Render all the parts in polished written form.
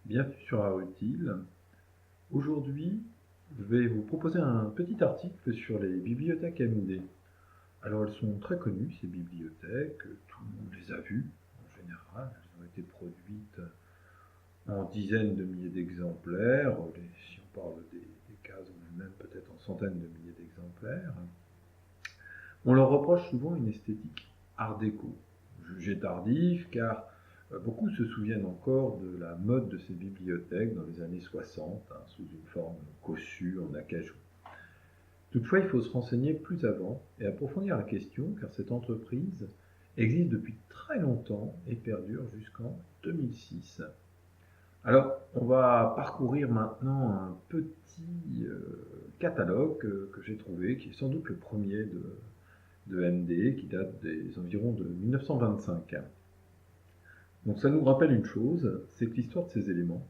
Bienvenue sur Art Utile. Aujourd'hui, je vais vous proposer un petit article sur les bibliothèques AMD. Alors, elles sont très connues, ces bibliothèques, tout le monde les a vues en général. Elles ont été produites en dizaines de milliers d'exemplaires. Si on parle des cases, on est même peut-être en centaines de milliers d'exemplaires. On leur reproche souvent une esthétique art déco, jugée tardive car beaucoup se souviennent encore de la mode de ces bibliothèques dans les années 60, sous une forme cossue en acajou. Toutefois, il faut se renseigner plus avant et approfondir la question car cette entreprise existe depuis très longtemps et perdure jusqu'en 2006. Alors, on va parcourir maintenant un petit catalogue que j'ai trouvé, qui est sans doute le premier de MD, qui date des environs de 1925. Donc ça nous rappelle une chose, c'est que l'histoire de ces éléments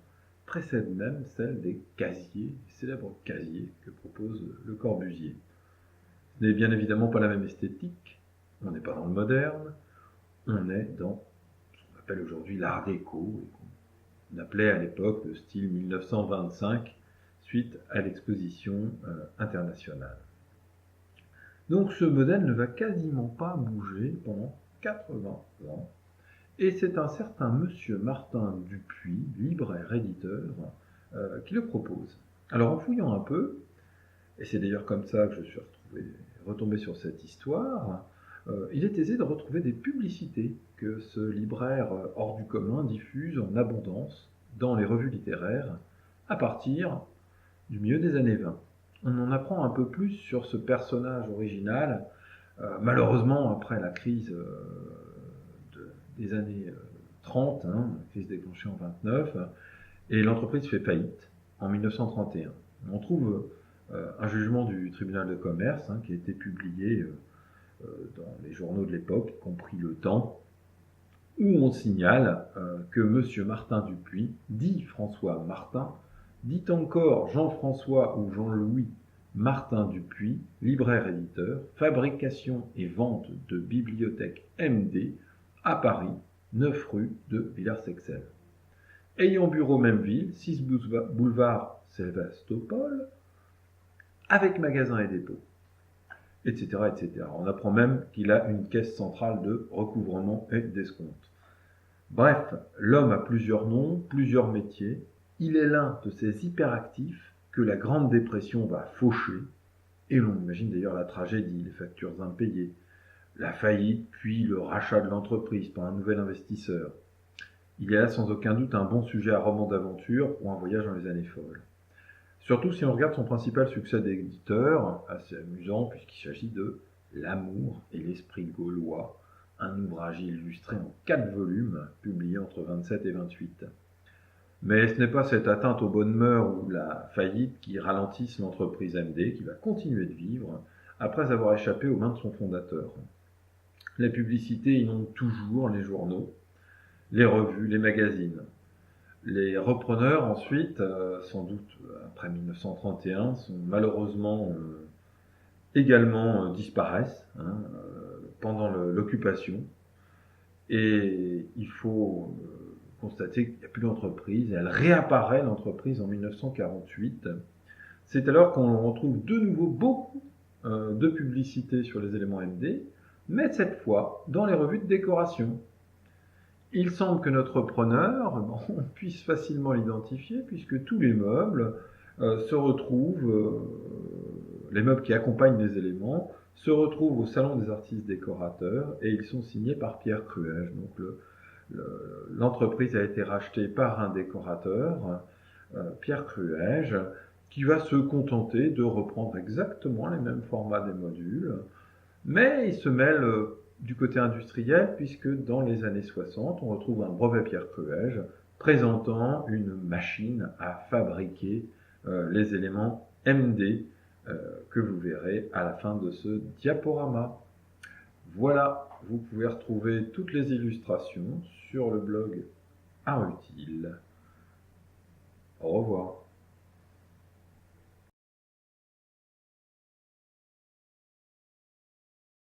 précède même celle des casiers, célèbres casiers que propose Le Corbusier. Ce n'est bien évidemment pas la même esthétique, on n'est pas dans le moderne, on est dans ce qu'on appelle aujourd'hui l'art déco, et qu'on appelait à l'époque le style 1925, suite à l'exposition internationale. Donc ce modèle ne va quasiment pas bouger pendant 80 ans. Et c'est un certain monsieur Martin Dupuis, libraire-éditeur, qui le propose. Alors en fouillant un peu, et c'est d'ailleurs comme ça que je suis retombé sur cette histoire, il est aisé de retrouver des publicités que ce libraire hors du commun diffuse en abondance dans les revues littéraires à partir du milieu des années 20. On en apprend un peu plus sur ce personnage original, malheureusement après la crise des années 30, la crise déclenchée en 29, et l'entreprise fait faillite en 1931. On trouve un jugement du tribunal de commerce qui a été publié dans les journaux de l'époque, y compris Le Temps, où on signale que M. Martin Dupuis, dit François Martin, dit encore Jean-François ou Jean-Louis Martin Dupuis, libraire-éditeur, fabrication et vente de bibliothèque MD à Paris, 9 rue de Villars-Sexel. Ayant bureau même ville, 6 boulevard Sébastopol, avec magasin et dépôt, etc., etc. On apprend même qu'il a une caisse centrale de recouvrement et d'escompte. Bref, l'homme a plusieurs noms, plusieurs métiers. Il est l'un de ces hyperactifs que la Grande Dépression va faucher, et l'on imagine d'ailleurs la tragédie, les factures impayées, la faillite, puis le rachat de l'entreprise par un nouvel investisseur. Il y a là sans aucun doute un bon sujet à roman d'aventure ou un voyage dans les années folles. Surtout si on regarde son principal succès d'éditeur, assez amusant puisqu'il s'agit de L'amour et l'esprit gaulois, un ouvrage illustré en 4 volumes, publié entre 27 et 28. Mais ce n'est pas cette atteinte aux bonnes mœurs ou la faillite qui ralentissent l'entreprise MD, qui va continuer de vivre après avoir échappé aux mains de son fondateur. Les publicités inondent toujours les journaux, les revues, les magazines. Les repreneurs ensuite, sans doute après 1931, sont malheureusement également disparaissent pendant l'occupation. Et il faut constater qu'il n'y a plus d'entreprise. Elle réapparaît, l'entreprise, en 1948. C'est alors qu'on retrouve de nouveau beaucoup de publicités sur les éléments MD, mais cette fois dans les revues de décoration. Il semble que notre preneur, on puisse facilement l'identifier puisque tous les meubles se retrouvent, les meubles qui accompagnent les éléments, se retrouvent au Salon des artistes décorateurs et ils sont signés par Pierre Cruège. Donc l'entreprise a été rachetée par un décorateur, Pierre Cruège, qui va se contenter de reprendre exactement les mêmes formats des modules, mais il se mêle du côté industriel, puisque dans les années 60, on retrouve un brevet Pierre Cruège présentant une machine à fabriquer les éléments MD que vous verrez à la fin de ce diaporama. Voilà, vous pouvez retrouver toutes les illustrations sur le blog Art Utile. Au revoir.